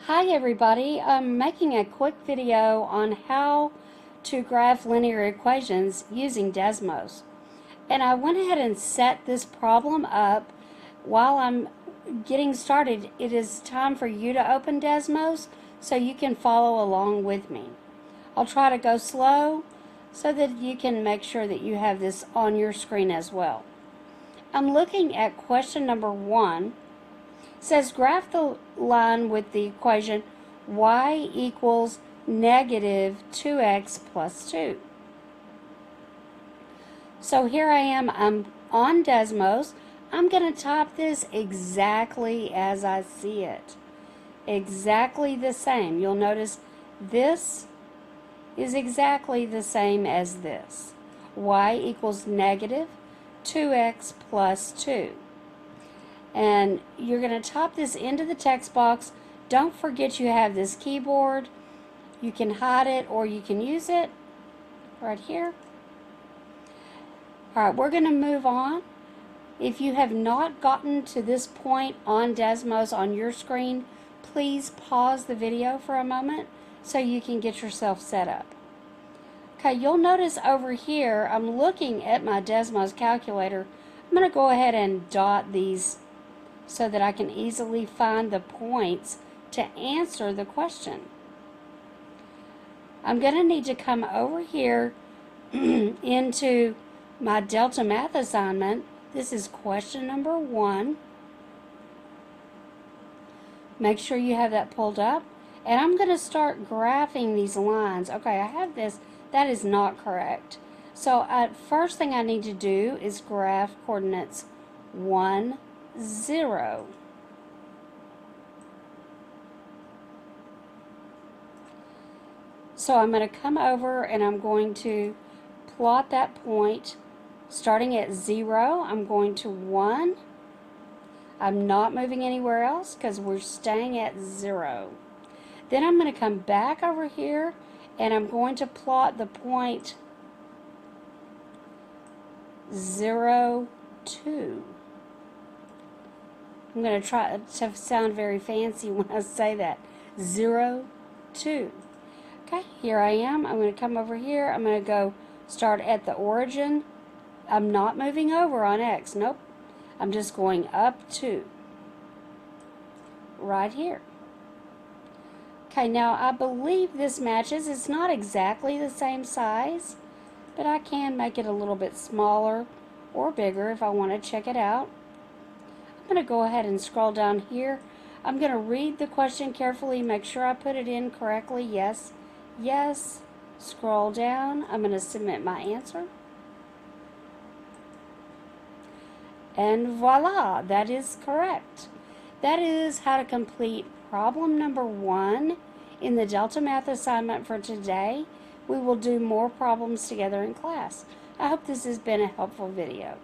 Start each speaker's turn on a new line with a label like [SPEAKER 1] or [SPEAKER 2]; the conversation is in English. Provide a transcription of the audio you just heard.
[SPEAKER 1] Hi everybody, I'm making a quick video on how to graph linear equations using Desmos. And I went ahead and set this problem up. While I'm getting started, it is time for you to open Desmos so you can follow along with me. I'll try to go slow so that you can make sure that you have this on your screen as well. I'm looking at question number 1. It says graph the line with the equation y equals negative 2x plus 2. So here I am, I'm on Desmos. I'm going to type this exactly as I see it. Exactly the same. You'll notice this is exactly the same as this. Y equals negative 2x plus 2. And you're going to type this into the text box. Don't forget you have this keyboard. You can hide it or you can use it right here. Alright, we're going to move on. If you have not gotten to this point on Desmos on your screen, please pause the video for a moment so you can get yourself set up. Okay, you'll notice over here I'm looking at my Desmos calculator. I'm going to go ahead and dot these so that I can easily find the points to answer the question. I'm going to need to come over here into my Delta Math assignment. This is question number 1. Make sure you have that pulled up. And I'm going to start graphing these lines. Okay, I have this. That is not correct. So first thing I need to do is graph coordinates 1, 0. So I'm going to come over and I'm going to plot that point starting at 0. I'm going to 1. I'm not moving anywhere else because we're staying at 0. Then I'm going to come back over here and I'm going to plot the point 0, 2. I'm going to try to sound very fancy when I say that. 0, 2. Okay, here I am. I'm going to come over here. I'm going to go start at the origin. I'm not moving over on X. Nope. I'm just going up 2. Right here. Okay, now I believe this matches. It's not exactly the same size, but I can make it a little bit smaller or bigger if I want to check it out. I'm going to go ahead and scroll down here. I'm going to read the question carefully, make sure I put it in correctly. Yes, yes. Scroll down. I'm going to submit my answer. And voila, that is correct. That is how to complete problem number 1 in the Delta Math assignment for today. We will do more problems together in class. I hope this has been a helpful video.